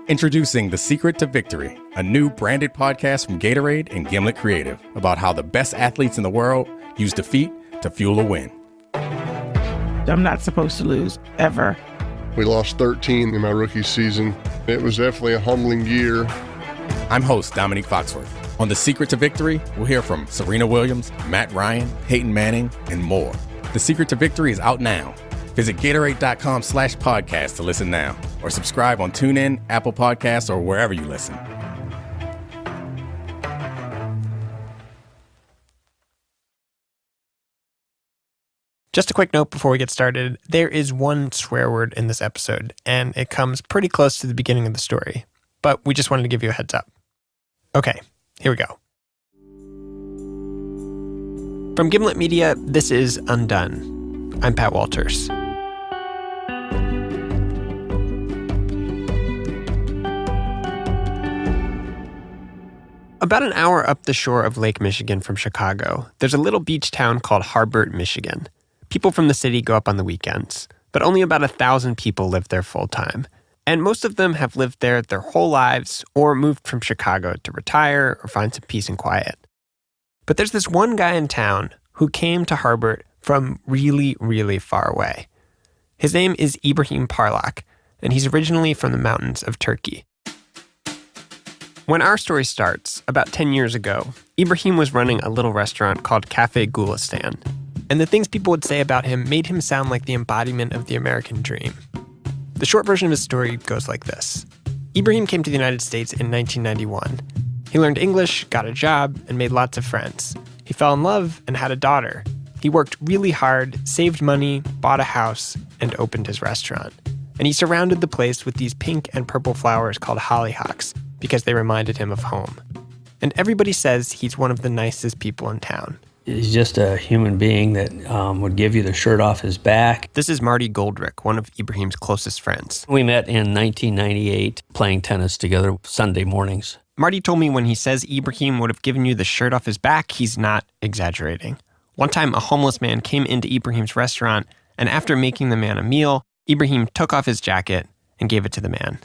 Introducing The Secret to Victory, a new branded podcast from Gatorade and Gimlet Creative about how the best athletes in the world use defeat to fuel a win. I'm not supposed to lose, ever. We lost 13 in my rookie season. It was definitely a humbling year. I'm host Dominique Foxworth. On The Secret to Victory, we'll hear from Serena Williams, Matt Ryan, Peyton Manning, and more. The Secret to Victory is out now. Visit Gatorade.com/podcast to listen now, or subscribe on TuneIn, Apple Podcasts, or wherever you listen. Just a quick note before we get started. There is one swear word in this episode, and it comes pretty close to the beginning of the story. But we just wanted to give you a heads up. Okay, here we go. From Gimlet Media, this is Undone. I'm Pat Walters. About an hour up the shore of Lake Michigan from Chicago, there's a little beach town called Harbert, Michigan. People from the city go up on the weekends, but only about 1,000 people live there full-time. And most of them have lived there their whole lives or moved from Chicago to retire or find some peace and quiet. But there's this one guy in town who came to Harbert from really, really far away. His name is Ibrahim Parlak, and he's originally from the mountains of Turkey. When our story starts, about 10 years ago, Ibrahim was running a little restaurant called Cafe Gulistan. And the things people would say about him made him sound like the embodiment of the American dream. The short version of his story goes like this. Ibrahim came to the United States in 1991. He learned English, got a job, and made lots of friends. He fell in love and had a daughter. He worked really hard, saved money, bought a house, and opened his restaurant. And he surrounded the place with these pink and purple flowers called hollyhocks because they reminded him of home. And everybody says he's one of the nicest people in town. He's just a human being that would give you the shirt off his back. This is Marty Goldrick, one of Ibrahim's closest friends. We met in 1998 playing tennis together Sunday mornings. Marty told me when he says Ibrahim would have given you the shirt off his back, he's not exaggerating. One time, a homeless man came into Ibrahim's restaurant, and after making the man a meal, Ibrahim took off his jacket and gave it to the man.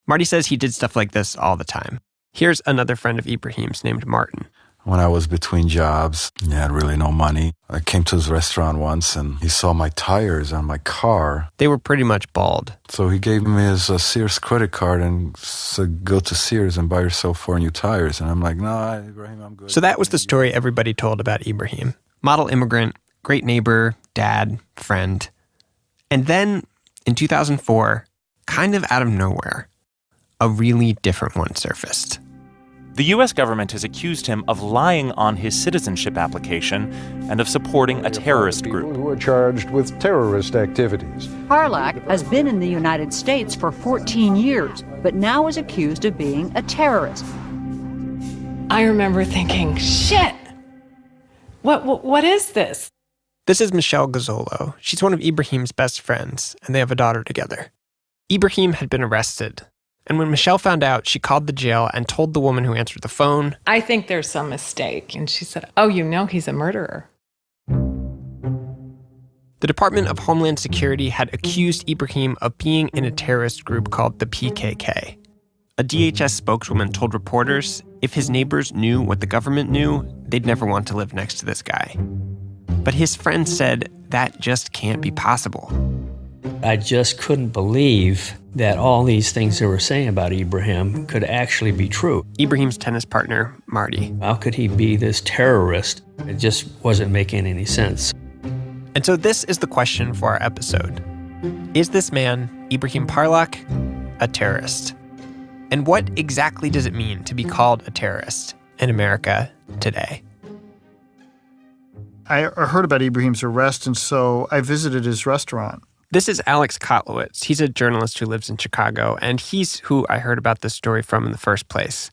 Marty says he did stuff like this all the time. Here's another friend of Ibrahim's named Martin. When I was between jobs, I had really no money. I came to his restaurant once and he saw my tires on my car. They were pretty much bald. So he gave me his Sears credit card and said, go to Sears and buy yourself 4 new tires. And I'm like, no, Ibrahim, I'm good. So that was the story everybody told about Ibrahim. Model immigrant, great neighbor, dad, friend. And then in 2004, kind of out of nowhere, a really different one surfaced. The U.S. government has accused him of lying on his citizenship application and of supporting a terrorist group. Who are charged with terrorist activities. Parlak has been in the United States for 14 years, but now is accused of being a terrorist. I remember thinking, shit, what is this? This is Michelle Gazzolo. She's one of Ibrahim's best friends, and they have a daughter together. Ibrahim had been arrested. And when Michelle found out, she called the jail and told the woman who answered the phone, I think there's some mistake. And she said, oh, you know he's a murderer. The Department of Homeland Security had accused Ibrahim of being in a terrorist group called the PKK. A DHS spokeswoman told reporters if his neighbors knew what the government knew, they'd never want to live next to this guy. But his friend said that just can't be possible. I just couldn't believe that all these things they were saying about Ibrahim could actually be true. Ibrahim's tennis partner, Marty. How could he be this terrorist? It just wasn't making any sense. And so this is the question for our episode. Is this man, Ibrahim Parlak, a terrorist? And what exactly does it mean to be called a terrorist in America today? I heard about Ibrahim's arrest, and so I visited his restaurant. This is Alex Kotlowitz. He's a journalist who lives in Chicago, and he's who I heard about this story from in the first place.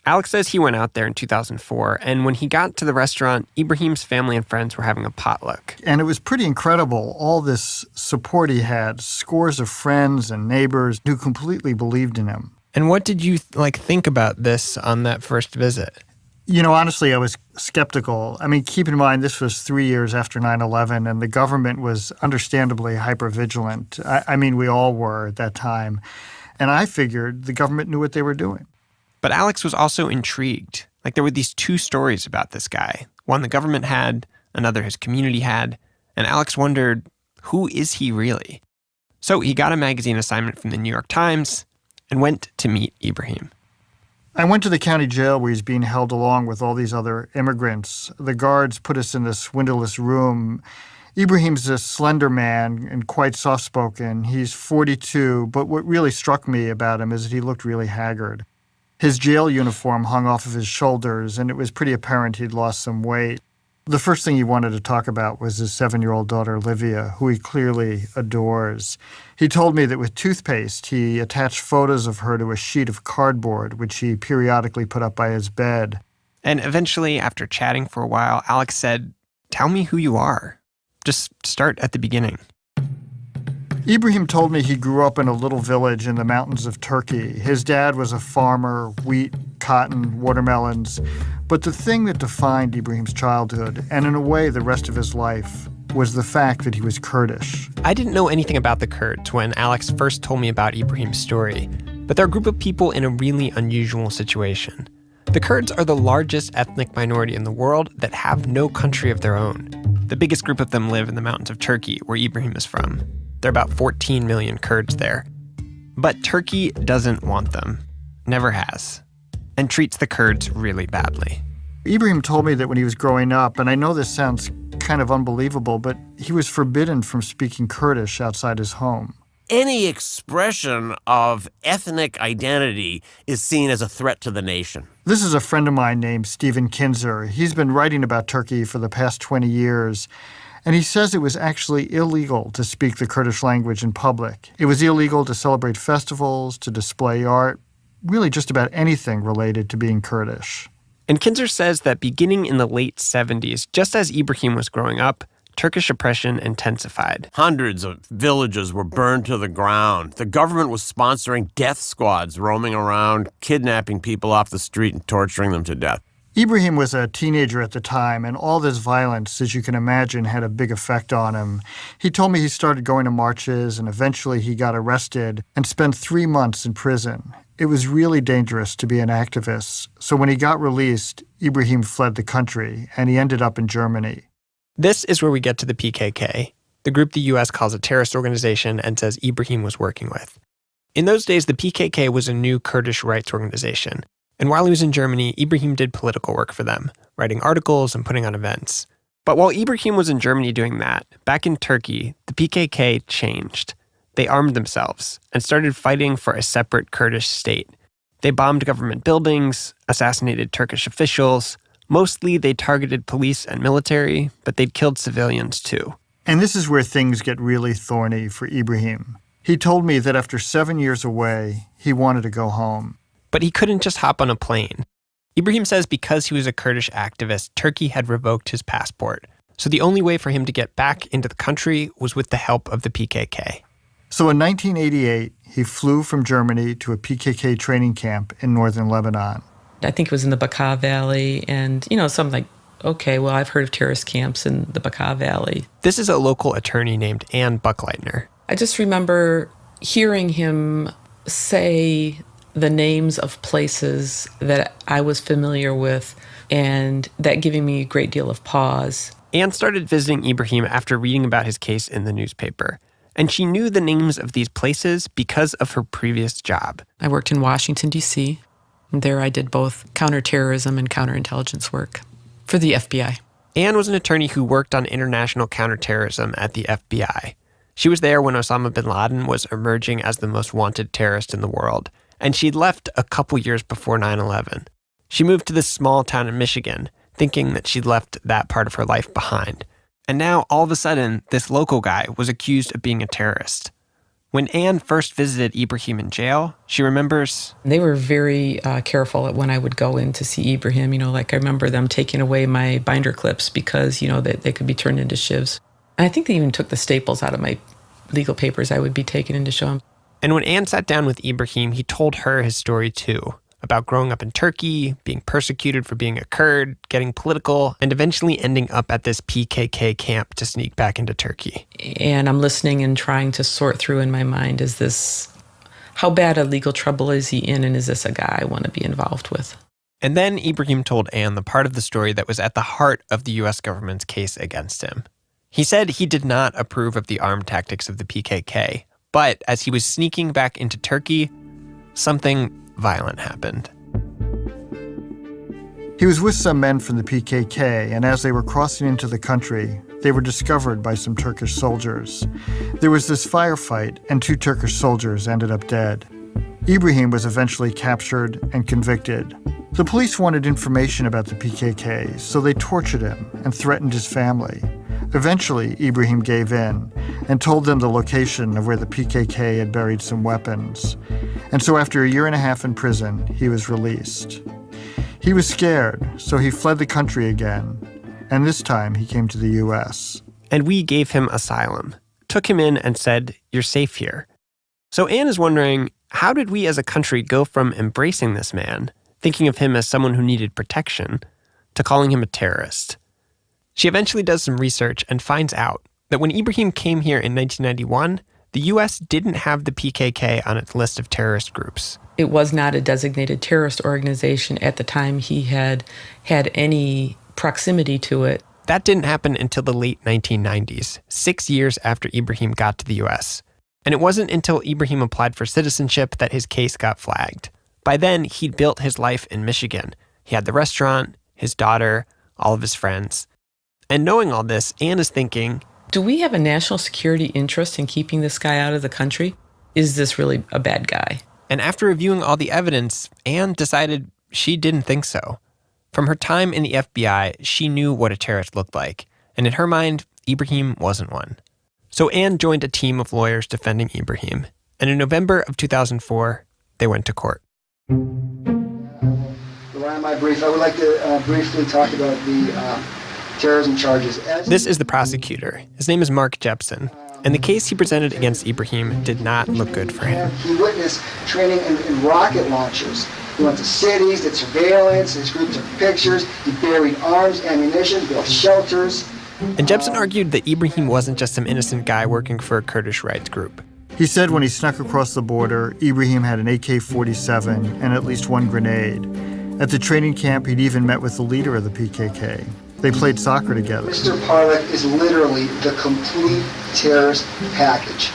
Alex says he went out there in 2004, and when he got to the restaurant, Ibrahim's family and friends were having a potluck. And it was pretty incredible, all this support he had, scores of friends and neighbors who completely believed in him. And what did you think about this on that first visit? You know, honestly, I was skeptical. I mean, keep in mind, this was 3 years after 9/11, and the government was understandably hypervigilant. I mean, we all were at that time. And I figured the government knew what they were doing. But Alex was also intrigued. Like, there were these two stories about this guy. One the government had, another his community had. And Alex wondered, who is he really? So he got a magazine assignment from the New York Times and went to meet Ibrahim. I went to the county jail where he's being held along with all these other immigrants. The guards put us in this windowless room. Ibrahim's a slender man and quite soft-spoken. He's 42, but what really struck me about him is that he looked really haggard. His jail uniform hung off of his shoulders, and it was pretty apparent he'd lost some weight. The first thing he wanted to talk about was his 7-year-old daughter, Livia, who he clearly adores. He told me that with toothpaste, he attached photos of her to a sheet of cardboard, which he periodically put up by his bed. And eventually, after chatting for a while, Alex said, "Tell me who you are. Just start at the beginning." Ibrahim told me he grew up in a little village in the mountains of Turkey. His dad was a farmer, wheat, cotton, watermelons. But the thing that defined Ibrahim's childhood, and in a way the rest of his life, was the fact that he was Kurdish. I didn't know anything about the Kurds when Alex first told me about Ibrahim's story, but they're a group of people in a really unusual situation. The Kurds are the largest ethnic minority in the world that have no country of their own. The biggest group of them live in the mountains of Turkey, where Ibrahim is from. There are about 14 million Kurds there. But Turkey doesn't want them, never has, and treats the Kurds really badly. Ibrahim told me that when he was growing up, and I know this sounds kind of unbelievable, but he was forbidden from speaking Kurdish outside his home. Any expression of ethnic identity is seen as a threat to the nation. This is a friend of mine named Stephen Kinzer. He's been writing about Turkey for the past 20 years, and he says it was actually illegal to speak the Kurdish language in public. It was illegal to celebrate festivals, to display art, really just about anything related to being Kurdish. And Kinzer says that beginning in the late 70s, just as Ibrahim was growing up, Turkish oppression intensified. Hundreds of villages were burned to the ground. The government was sponsoring death squads roaming around, kidnapping people off the street and torturing them to death. Ibrahim was a teenager at the time, and all this violence, as you can imagine, had a big effect on him. He told me he started going to marches, and eventually he got arrested and spent 3 months in prison. It was really dangerous to be an activist, so when he got released, Ibrahim fled the country, and he ended up in Germany. This is where we get to the PKK, the group the U.S. calls a terrorist organization and says Ibrahim was working with. In those days, the PKK was a new Kurdish rights organization. And while he was in Germany, Ibrahim did political work for them, writing articles and putting on events. But while Ibrahim was in Germany doing that, back in Turkey, the PKK changed. They armed themselves and started fighting for a separate Kurdish state. They bombed government buildings, assassinated Turkish officials. Mostly they targeted police and military, but they'd killed civilians too. And this is where things get really thorny for Ibrahim. He told me that after 7 years away, he wanted to go home. But he couldn't just hop on a plane. Ibrahim says because he was a Kurdish activist, Turkey had revoked his passport. So the only way for him to get back into the country was with the help of the PKK. So in 1988, he flew from Germany to a PKK training camp in northern Lebanon. I think it was in the Bekaa Valley, and, so I'm like, okay, well, I've heard of terrorist camps in the Bekaa Valley. This is a local attorney named Ann Buckleitner. I just remember hearing him say the names of places that I was familiar with, and that giving me a great deal of pause. Ann started visiting Ibrahim after reading about his case in the newspaper. And she knew the names of these places because of her previous job. I worked in Washington, D.C. There I did both counterterrorism and counterintelligence work for the FBI. Ann was an attorney who worked on international counterterrorism at the FBI. She was there when Osama bin Laden was emerging as the most wanted terrorist in the world. And she'd left a couple years before 9/11. She moved to this small town in Michigan, thinking that she'd left that part of her life behind. And now, all of a sudden, this local guy was accused of being a terrorist. When Ann first visited Ibrahim in jail, she remembers... They were very careful when I would go in to see Ibrahim. I remember them taking away my binder clips because, they could be turned into shivs. And I think they even took the staples out of my legal papers I would be taking in to show them. And when Ann sat down with Ibrahim, he told her his story too. About growing up in Turkey, being persecuted for being a Kurd, getting political, and eventually ending up at this PKK camp to sneak back into Turkey. And I'm listening and trying to sort through in my mind, is this how bad a legal trouble is he in, and is this a guy I want to be involved with? And then Ibrahim told Anne the part of the story that was at the heart of the U.S. government's case against him. He said he did not approve of the armed tactics of the PKK, but as he was sneaking back into Turkey, something violent happened. He was with some men from the PKK, and as they were crossing into the country, they were discovered by some Turkish soldiers. There was this firefight, and 2 Turkish soldiers ended up dead. Ibrahim was eventually captured and convicted. The police wanted information about the PKK, so they tortured him and threatened his family. Eventually, Ibrahim gave in and told them the location of where the PKK had buried some weapons. And so after a year and a half in prison, he was released. He was scared, so he fled the country again, and this time he came to the U.S. And we gave him asylum, took him in and said, "You're safe here." So Anne is wondering, how did we as a country go from embracing this man, thinking of him as someone who needed protection, to calling him a terrorist? She eventually does some research and finds out that when Ibrahim came here in 1991, the U.S. didn't have the PKK on its list of terrorist groups. It was not a designated terrorist organization at the time he had any proximity to it. That didn't happen until the late 1990s, 6 years after Ibrahim got to the U.S. And it wasn't until Ibrahim applied for citizenship that his case got flagged. By then, he'd built his life in Michigan. He had the restaurant, his daughter, all of his friends. And knowing all this, Anne is thinking, do we have a national security interest in keeping this guy out of the country? Is this really a bad guy? And after reviewing all the evidence, Anne decided she didn't think so. From her time in the FBI, she knew what a terrorist looked like. And in her mind, Ibrahim wasn't one. So Anne joined a team of lawyers defending Ibrahim. And in November of 2004, they went to court. Relying on my brief, I would like to briefly talk about the terrorism charges. This is the prosecutor. His name is Mark Jepson. And the case he presented against Ibrahim did not look good for him. He witnessed training in rocket launchers. He went to cities, did surveillance, his group took pictures, he buried arms, ammunition, built shelters. And Jepson argued that Ibrahim wasn't just some innocent guy working for a Kurdish rights group. He said when he snuck across the border, Ibrahim had an AK-47 and at least 1 grenade. At the training camp, he'd even met with the leader of the PKK. They played soccer together. Mr. Parlak is literally the complete terrorist package.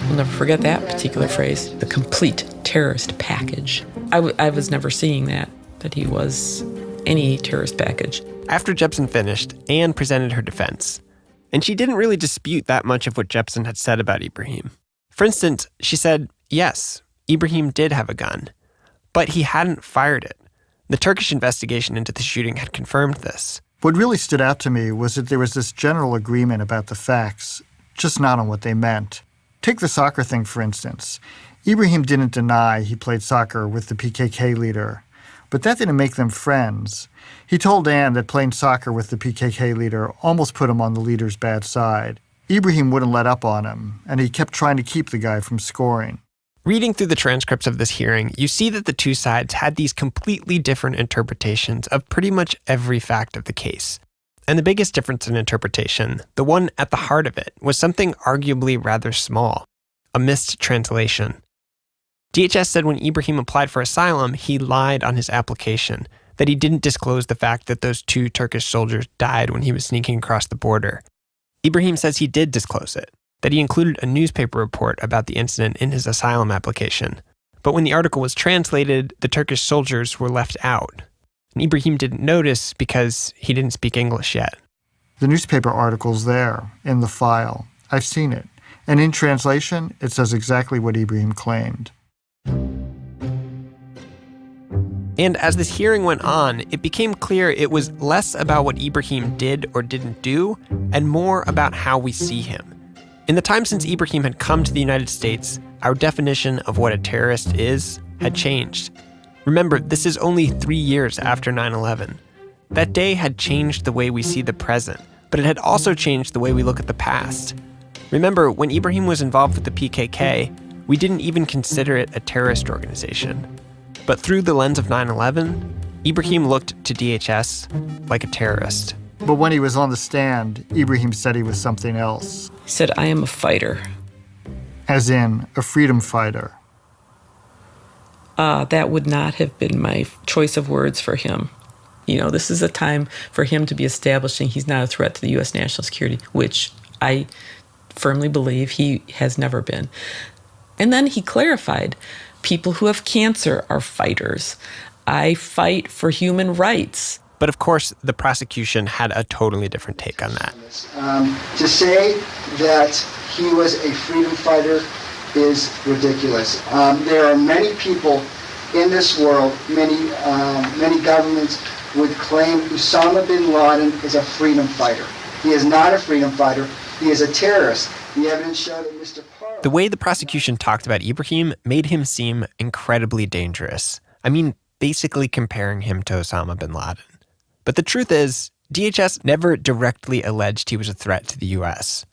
I'll never forget that particular phrase, the complete terrorist package. I was never seeing that he was any terrorist package. After Jepson finished, Anne presented her defense. And she didn't really dispute that much of what Jepson had said about Ibrahim. For instance, she said, yes, Ibrahim did have a gun, but he hadn't fired it. The Turkish investigation into the shooting had confirmed this. What really stood out to me was that there was this general agreement about the facts, just not on what they meant. Take the soccer thing, for instance. Ibrahim didn't deny he played soccer with the PKK leader, but that didn't make them friends. He told Anne that playing soccer with the PKK leader almost put him on the leader's bad side. Ibrahim wouldn't let up on him, and he kept trying to keep the guy from scoring. Reading through the transcripts of this hearing, you see that the two sides had these completely different interpretations of pretty much every fact of the case. And the biggest difference in interpretation, the one at the heart of it, was something arguably rather small, a missed translation. DHS said when Ibrahim applied for asylum, he lied on his application, that he didn't disclose the fact that those 2 Turkish soldiers died when he was sneaking across the border. Ibrahim says he did disclose it, that he included a newspaper report about the incident in his asylum application. But when the article was translated, the Turkish soldiers were left out. And Ibrahim didn't notice because he didn't speak English yet. The newspaper article's there, in the file. I've seen it. And in translation, it says exactly what Ibrahim claimed. And as this hearing went on, it became clear it was less about what Ibrahim did or didn't do, and more about how we see him. In the time since Ibrahim had come to the United States, our definition of what a terrorist is had changed. Remember, this is only 3 years after 9/11. That day had changed the way we see the present, but it had also changed the way we look at the past. Remember, when Ibrahim was involved with the PKK, we didn't even consider it a terrorist organization. But through the lens of 9/11, Ibrahim looked to DHS like a terrorist. But when he was on the stand, Ibrahim said he was something else. He said, I am a fighter. As in, a freedom fighter. that would not have been my choice of words for him. This is a time for him to be establishing he's not a threat to the U.S. national security, which I firmly believe he has never been. And then he clarified, people who have cancer are fighters. I fight for human rights. But of course, the prosecution had a totally different take on that. To say that he was a freedom fighter is ridiculous. There are many people in this world, many governments would claim Osama bin Laden is a freedom fighter. He is not a freedom fighter. He is a terrorist. The evidence showed that Mr. Parlak... The way the prosecution talked about Ibrahim made him seem incredibly dangerous. I mean, basically comparing him to Osama bin Laden. But the truth is, DHS never directly alleged he was a threat to the U.S.,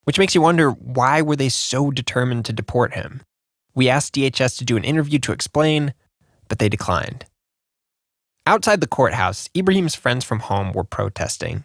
which makes you wonder, why were they so determined to deport him? We asked DHS to do an interview to explain, but they declined. Outside the courthouse, Ibrahim's friends from home were protesting.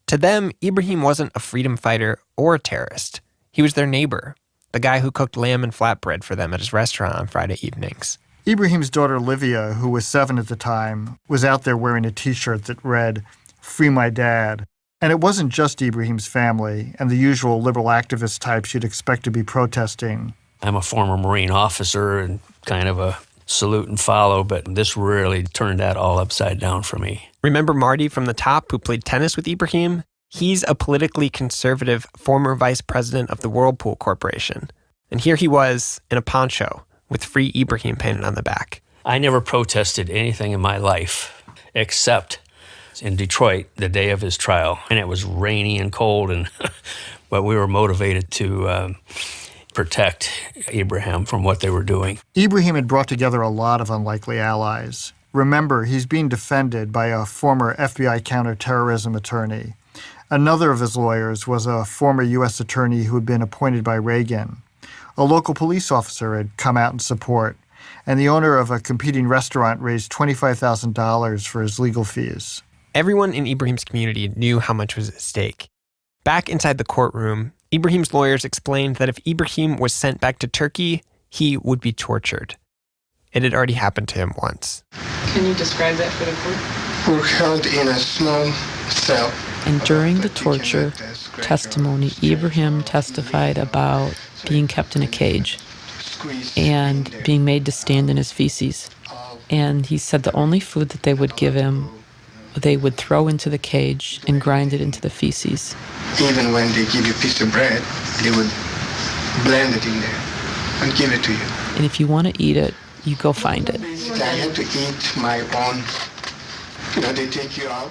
To them, Ibrahim wasn't a freedom fighter or a terrorist. He was their neighbor, the guy who cooked lamb and flatbread for them at his restaurant on Friday evenings. Ibrahim's daughter, Livia, who was 7 at the time, was out there wearing a T-shirt that read, "Free my dad." And it wasn't just Ibrahim's family and the usual liberal activist types you'd expect to be protesting. I'm a former Marine officer and kind of a salute and follow, but this really turned that all upside down for me. Remember Marty from the top who played tennis with Ibrahim? He's a politically conservative former vice president of the Whirlpool Corporation. And here he was in a poncho with Free Ibrahim painted on the back. I never protested anything in my life except in Detroit the day of his trial. And it was rainy and cold, but we were motivated to protect Ibrahim from what they were doing. Ibrahim had brought together a lot of unlikely allies. Remember, he's being defended by a former FBI counterterrorism attorney. Another of his lawyers was a former U.S. attorney who had been appointed by Reagan. A local police officer had come out in support, and the owner of a competing restaurant raised $25,000 for his legal fees. Everyone in Ibrahim's community knew how much was at stake. Back inside the courtroom, Ibrahim's lawyers explained that if Ibrahim was sent back to Turkey, he would be tortured. It had already happened to him once. Can you describe that for the court? We're held in a small cell. And during the torture testimony, Ibrahim testified about being kept in a cage and being made to stand in his feces. And he said the only food that they would give him, they would throw into the cage and grind it into the feces. Even when they give you a piece of bread, they would blend it in there and give it to you. And if you want to eat it, you go find it. I had to eat my own. They take you out.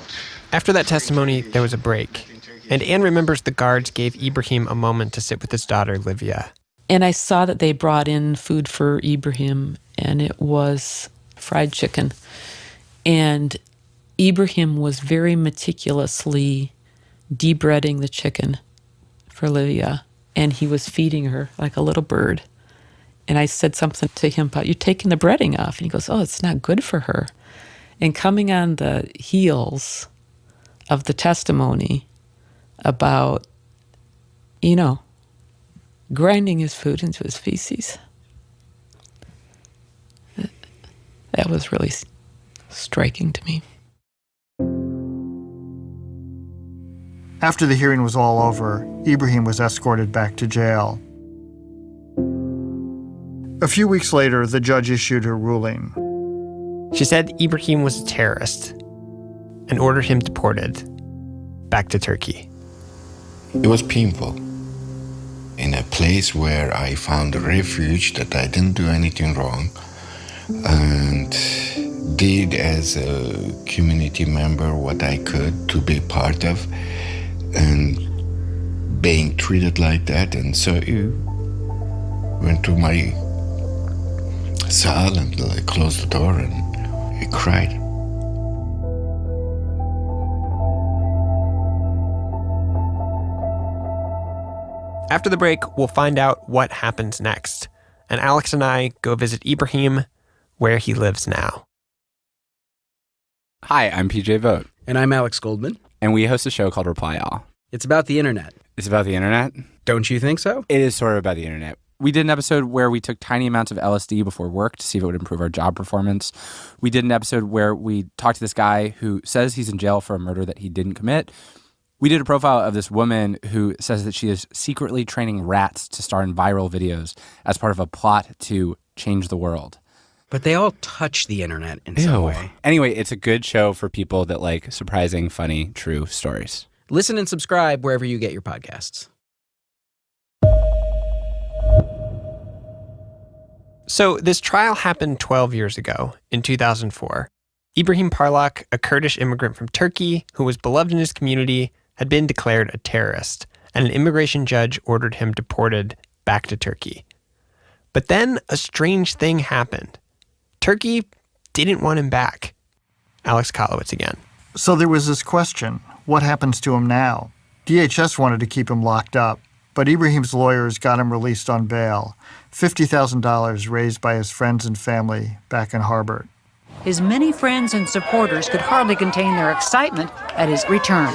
After that testimony, there was a break. And Anne remembers the guards gave Ibrahim a moment to sit with his daughter, Livia. And I saw that they brought in food for Ibrahim, and it was fried chicken. And Ibrahim was very meticulously debreading the chicken for Livia, and he was feeding her like a little bird. And I said something to him about, "You're taking the breading off." And he goes, "Oh, it's not good for her." And coming on the heels of the testimony about, grinding his food into his feces, that was really striking to me. After the hearing was all over, Ibrahim was escorted back to jail. A few weeks later, the judge issued her ruling. She said Ibrahim was a terrorist and ordered him deported back to Turkey. It was painful. In a place where I found a refuge, that I didn't do anything wrong, and did as a community member what I could to be part of, and being treated like that. And so I went to my cell and closed the door and I cried. After the break, we'll find out what happens next. And Alex and I go visit Ibrahim where he lives now. Hi, I'm PJ Vogt. And I'm Alex Goldman. And we host a show called Reply All. It's about the internet. It's about the internet? Don't you think so? It is sort of about the internet. We did an episode where we took tiny amounts of LSD before work to see if it would improve our job performance. We did an episode where we talked to this guy who says he's in jail for a murder that he didn't commit. We did a profile of this woman who says that she is secretly training rats to star in viral videos as part of a plot to change the world. But they all touch the internet in some way. Anyway, it's a good show for people that like surprising, funny, true stories. Listen and subscribe wherever you get your podcasts. So this trial happened 12 years ago, in 2004. Ibrahim Parlak, a Kurdish immigrant from Turkey who was beloved in his community, had been declared a terrorist, and an immigration judge ordered him deported back to Turkey. But then a strange thing happened. Turkey didn't want him back. Alex Kotlowitz again. So there was this question, what happens to him now? DHS wanted to keep him locked up, but Ibrahim's lawyers got him released on bail, $50,000 raised by his friends and family back in Harbert. His many friends and supporters could hardly contain their excitement at his return.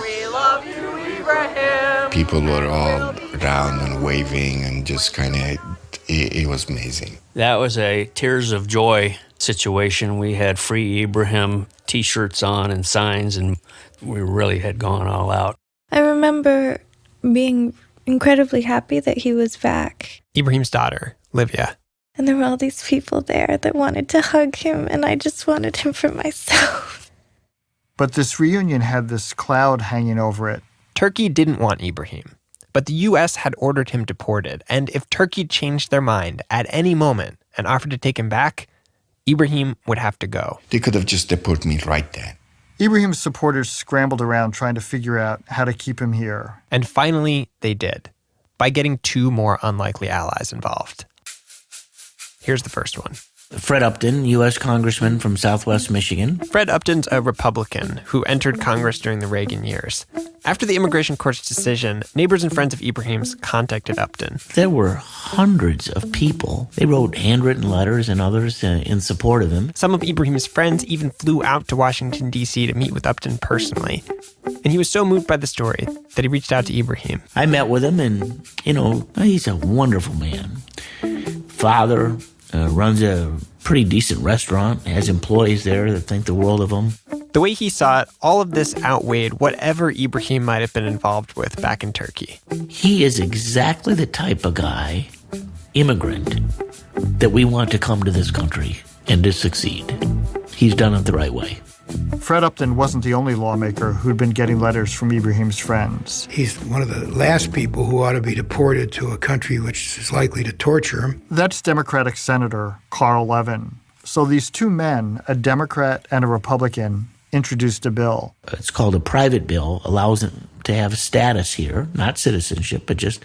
People were all around and waving and just kind of, it was amazing. That was a tears of joy situation. We had Free Ibrahim T-shirts on and signs, and we really had gone all out. I remember being incredibly happy that he was back. Ibrahim's daughter, Livia. And there were all these people there that wanted to hug him, and I just wanted him for myself. But this reunion had this cloud hanging over it. Turkey didn't want Ibrahim, but the U.S. had ordered him deported, and if Turkey changed their mind at any moment and offered to take him back, Ibrahim would have to go. They could have just deported me right then. Ibrahim's supporters scrambled around trying to figure out how to keep him here. And finally, they did, by getting two more unlikely allies involved. Here's the first one. Fred Upton, U.S. Congressman from Southwest Michigan. Fred Upton's a Republican who entered Congress during the Reagan years. After the immigration court's decision, neighbors and friends of Ibrahim's contacted Upton. There were hundreds of people. They wrote handwritten letters and others in support of him. Some of Ibrahim's friends even flew out to Washington, D.C. to meet with Upton personally. And he was so moved by the story that he reached out to Ibrahim. I met with him, and, he's a wonderful man. Father, runs a pretty decent restaurant, has employees there that think the world of him. The way he saw it, all of this outweighed whatever Ibrahim might have been involved with back in Turkey. He is exactly the type of guy, immigrant, that we want to come to this country and to succeed. He's done it the right way. Fred Upton wasn't the only lawmaker who'd been getting letters from Ibrahim's friends. He's one of the last people who ought to be deported to a country which is likely to torture him. That's Democratic Senator Carl Levin. So these two men, a Democrat and a Republican, introduced a bill. It's called a private bill, allows him to have status here, not citizenship, but just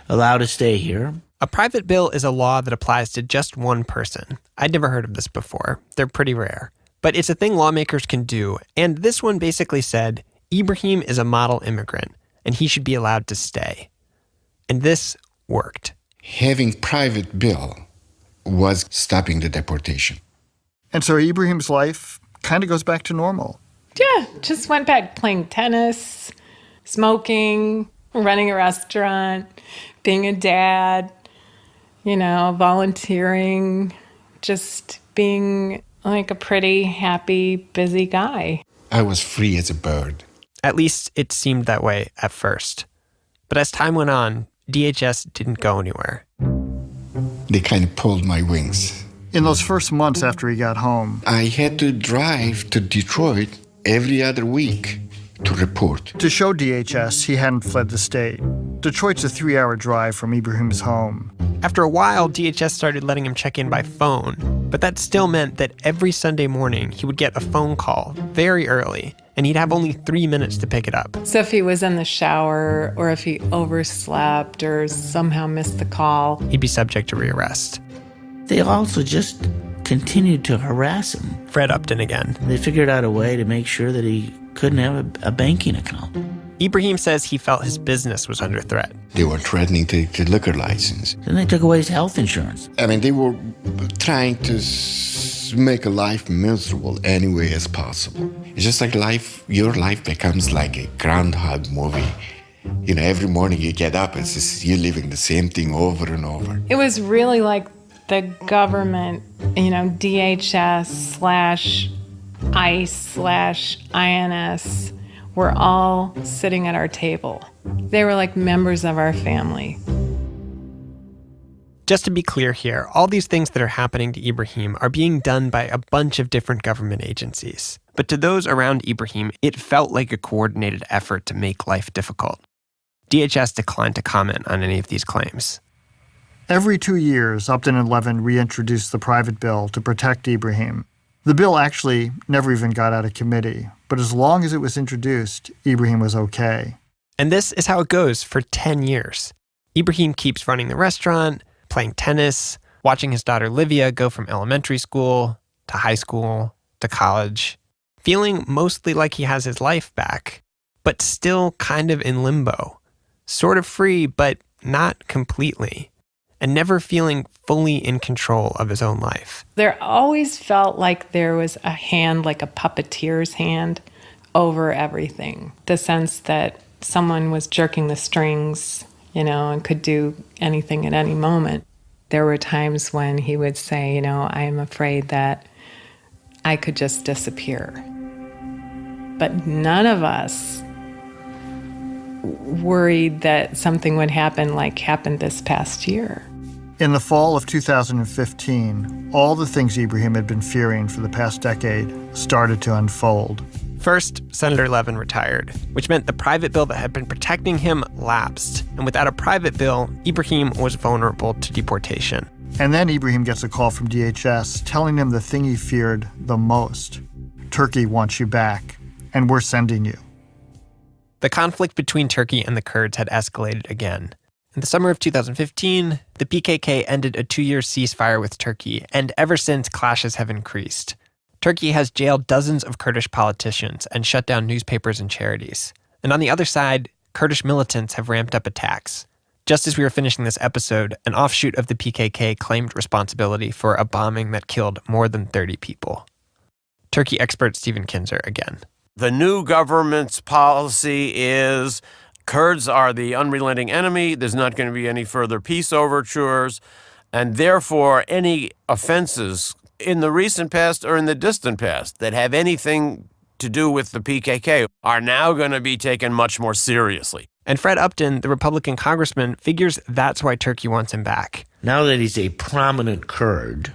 allowed to stay here. A private bill is a law that applies to just one person. I'd never heard of this before. They're pretty rare. But it's a thing lawmakers can do, and this one basically said, Ibrahim is a model immigrant, and he should be allowed to stay. And this worked. Having private bill was stopping the deportation. And so Ibrahim's life kind of goes back to normal. Yeah, just went back playing tennis, smoking, running a restaurant, being a dad, volunteering, just being like a pretty happy, busy guy. I was free as a bird. At least it seemed that way at first. But as time went on, DHS didn't go anywhere. They kind of pulled my wings. In those first months after he got home, I had to drive to Detroit every other week to report. To show DHS he hadn't fled the state. Detroit's a 3-hour drive from Ibrahim's home. After a while, DHS started letting him check in by phone, but that still meant that every Sunday morning he would get a phone call very early, and he'd have only 3 minutes to pick it up. So if he was in the shower, or if he overslept, or somehow missed the call, he'd be subject to rearrest. They also just continued to harass him. Fred Upton again. They figured out a way to make sure that he couldn't have a banking account. Ibrahim says he felt his business was under threat. They were threatening to take the liquor license. Then they took away his health insurance. They were trying to make a life miserable any way as possible. It's just like your life becomes like a Groundhog movie. Every morning you get up, it's just you're living the same thing over and over. It was really like the government, DHS/ICE/INS were all sitting at our table. They were like members of our family. Just to be clear here, all these things that are happening to Ibrahim are being done by a bunch of different government agencies. But to those around Ibrahim, it felt like a coordinated effort to make life difficult. DHS declined to comment on any of these claims. Every 2 years, Upton and Levin reintroduced the private bill to protect Ibrahim. The bill actually never even got out of committee, but as long as it was introduced, Ibrahim was okay. And this is how it goes for 10 years. Ibrahim keeps running the restaurant, playing tennis, watching his daughter Livia go from elementary school to high school to college, feeling mostly like he has his life back, but still kind of in limbo, sort of free, but not completely, and never feeling fully in control of his own life. There always felt like there was a hand, like a puppeteer's hand, over everything. The sense that someone was jerking the strings, and could do anything at any moment. There were times when he would say, I am afraid that I could just disappear. But none of us worried that something would happen like happened this past year. In the fall of 2015, all the things Ibrahim had been fearing for the past decade started to unfold. First, Senator Levin retired, which meant the private bill that had been protecting him lapsed. And without a private bill, Ibrahim was vulnerable to deportation. And then Ibrahim gets a call from DHS telling him the thing he feared the most. Turkey wants you back, and we're sending you. The conflict between Turkey and the Kurds had escalated again. In the summer of 2015, the PKK ended a 2-year ceasefire with Turkey, and ever since, clashes have increased. Turkey has jailed dozens of Kurdish politicians and shut down newspapers and charities. And on the other side, Kurdish militants have ramped up attacks. Just as we were finishing this episode, an offshoot of the PKK claimed responsibility for a bombing that killed more than 30 people. Turkey expert Stephen Kinzer again. The new government's policy is Kurds are the unrelenting enemy. There's not going to be any further peace overtures. And therefore, any offenses in the recent past or in the distant past that have anything to do with the PKK are now going to be taken much more seriously. And Fred Upton, the Republican congressman, figures that's why Turkey wants him back. Now that he's a prominent Kurd,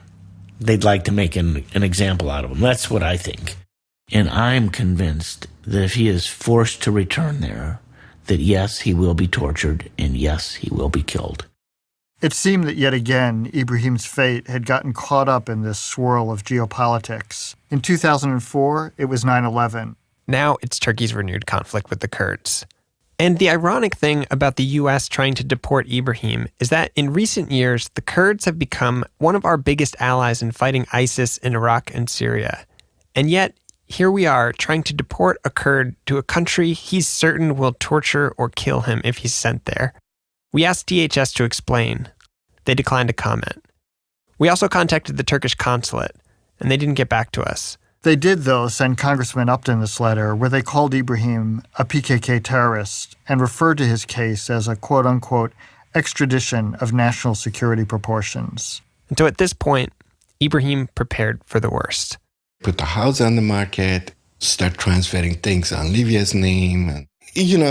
they'd like to make an example out of him. That's what I think. And I'm convinced that if he is forced to return there, that yes, he will be tortured, and yes, he will be killed. It seemed that yet again, Ibrahim's fate had gotten caught up in this swirl of geopolitics. In 2004, it was 9/11. Now it's Turkey's renewed conflict with the Kurds. And the ironic thing about the U.S. trying to deport Ibrahim is that in recent years, the Kurds have become one of our biggest allies in fighting ISIS in Iraq and Syria. And yet, here we are trying to deport a Kurd to a country he's certain will torture or kill him if he's sent there. We asked DHS to explain. They declined to comment. We also contacted the Turkish consulate, and they didn't get back to us. They did, though, send Congressman Upton this letter where they called Ibrahim a PKK terrorist and referred to his case as a quote-unquote extradition of national security proportions. And so at this point, Ibrahim prepared for the worst. Put the house on the market, start transferring things on Livia's name, and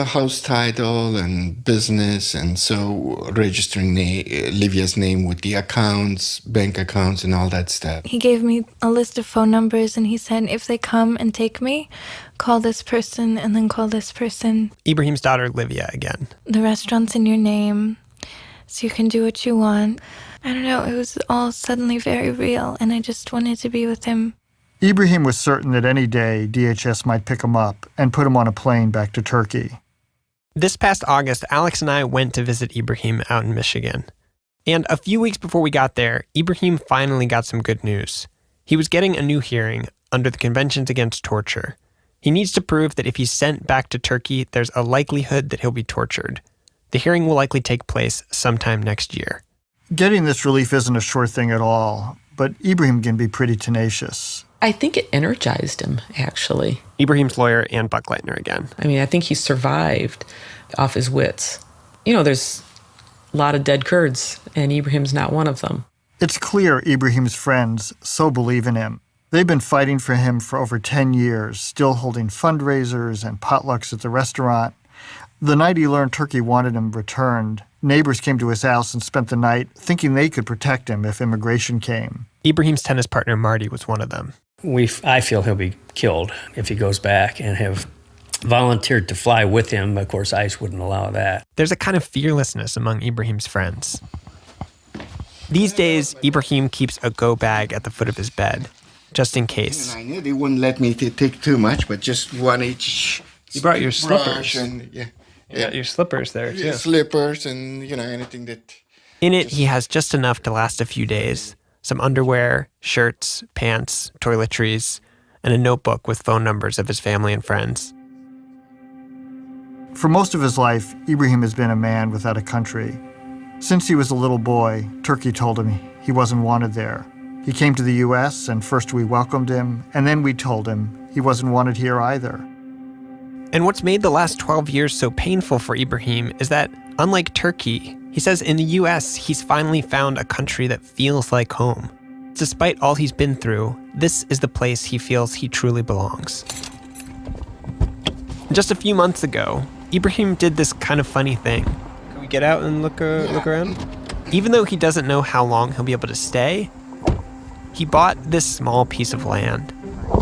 house title and business, and so registering Livia's name with the accounts, bank accounts, and all that stuff. He gave me a list of phone numbers, and he said, if they come and take me, call this person and then call this person. Ibrahim's daughter, Livia, again. The restaurant's in your name, so you can do what you want. I don't know, it was all suddenly very real, and I just wanted to be with him. Ibrahim was certain that any day DHS might pick him up and put him on a plane back to Turkey. This past August, Alex and I went to visit Ibrahim out in Michigan. And a few weeks before we got there, Ibrahim finally got some good news. He was getting a new hearing under the Conventions Against Torture. He needs to prove that if he's sent back to Turkey, there's a likelihood that he'll be tortured. The hearing will likely take place sometime next year. Getting this relief isn't a sure thing at all, but Ibrahim can be pretty tenacious. I think it energized him, actually. Ibrahim's lawyer, Ann Buckleitner again. I mean, I think he survived off his wits. You know, there's a lot of dead Kurds, and Ibrahim's not one of them. It's clear Ibrahim's friends so believe in him. They've been fighting for him for over 10 years, still holding fundraisers and potlucks at the restaurant. The night he learned Turkey wanted him returned, neighbors came to his house and spent the night thinking they could protect him if immigration came. Ibrahim's tennis partner, Marty, was one of them. I feel he'll be killed if he goes back, and have volunteered to fly with him. Of course, ICE wouldn't allow that. There's a kind of fearlessness among Ibrahim's friends. These days, Ibrahim keeps a go bag at the foot of his bed, just in case. I knew they wouldn't let me take too much, but just one each. You brought your slippers. And, You got your slippers there, too. Slippers and, anything that... In it, he has just enough to last a few days. Some underwear, shirts, pants, toiletries, and a notebook with phone numbers of his family and friends. For most of his life, Ibrahim has been a man without a country. Since he was a little boy, Turkey told him he wasn't wanted there. He came to the U.S., and first we welcomed him, and then we told him he wasn't wanted here either. And what's made the last 12 years so painful for Ibrahim is that, unlike Turkey, he says in the U.S. he's finally found a country that feels like home. Despite all he's been through, this is the place he feels he truly belongs. Just a few months ago, Ibrahim did this kind of funny thing. Can we get out and look around? Even though he doesn't know how long he'll be able to stay, he bought this small piece of land.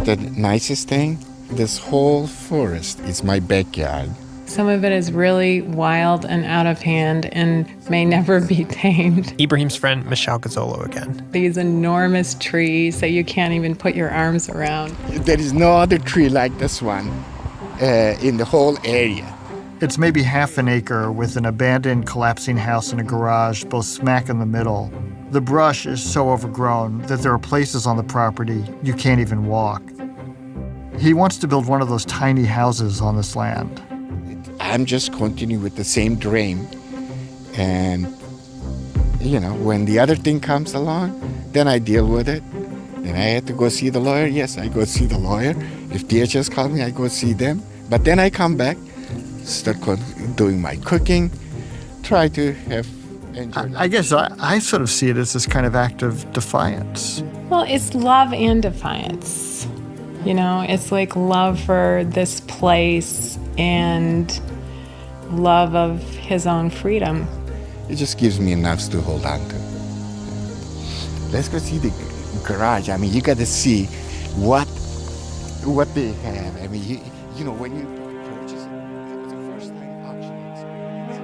The nicest thing, this whole forest is my backyard. Some of it is really wild and out of hand and may never be tamed. Ibrahim's friend, Michelle Gazzolo again. These enormous trees that you can't even put your arms around. There is no other tree like this one in the whole area. It's maybe half an acre with an abandoned, collapsing house and a garage, both smack in the middle. The brush is so overgrown that there are places on the property you can't even walk. He wants to build one of those tiny houses on this land. I'm just continuing with the same dream. And, when the other thing comes along, then I deal with it. Then I had to go see the lawyer. Yes, I go see the lawyer. If DHS call me, I go see them. But then I come back, start doing my cooking, try to enjoy life. I guess I sort of see it as this kind of act of defiance. Well, it's love and defiance. It's like love for this place and love of his own freedom. It just gives me enough to hold on to. Let's go see the garage. I mean, you got to see what they have. I mean, when you purchase it, that was the first time auction experience.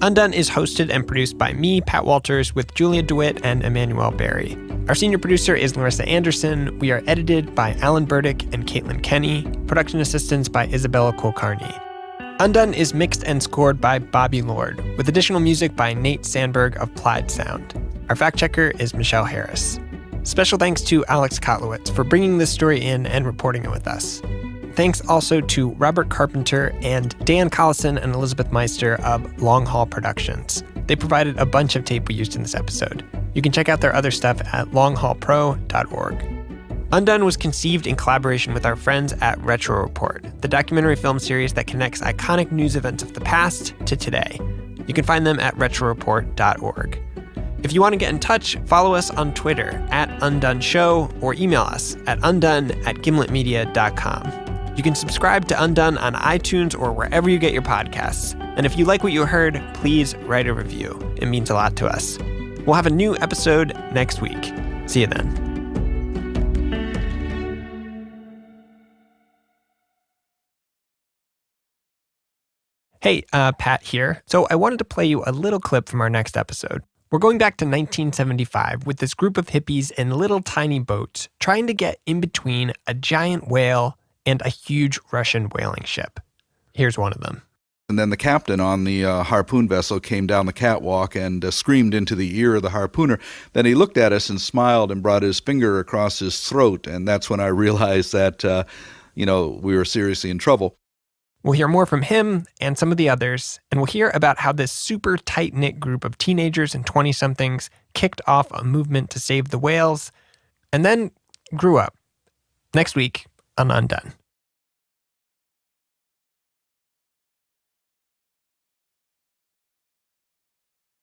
Undone is hosted and produced by me, Pat Walters, with Julia DeWitt and Emanuele Berry. Our senior producer is Larissa Anderson. We are edited by Alan Burdick and Caitlin Kenney. Production assistance by Isabella Kulkarni. Undone is mixed and scored by Bobby Lord, with additional music by Nate Sandberg of Plaid Sound. Our fact checker is Michelle Harris. Special thanks to Alex Kotlowitz for bringing this story in and reporting it with us. Thanks also to Robert Carpenter and Dan Collison and Elizabeth Meister of Long Haul Productions. They provided a bunch of tape we used in this episode. You can check out their other stuff at longhaulpro.org. Undone was conceived in collaboration with our friends at Retro Report, the documentary film series that connects iconic news events of the past to today. You can find them at retroreport.org. If you want to get in touch, follow us on Twitter at Undone Show or email us at undone@gimletmedia.com. You can subscribe to Undone on iTunes or wherever you get your podcasts. And if you like what you heard, please write a review. It means a lot to us. We'll have a new episode next week. See you then. Hey, Pat here. So I wanted to play you a little clip from our next episode. We're going back to 1975 with this group of hippies in little tiny boats trying to get in between a giant whale and a huge Russian whaling ship. Here's one of them. And then the captain on the harpoon vessel came down the catwalk and screamed into the ear of the harpooner. Then he looked at us and smiled and brought his finger across his throat. And that's when I realized that, we were seriously in trouble. We'll hear more from him and some of the others, and we'll hear about how this super tight-knit group of teenagers and 20-somethings kicked off a movement to save the whales, and then grew up. Next week on Undone.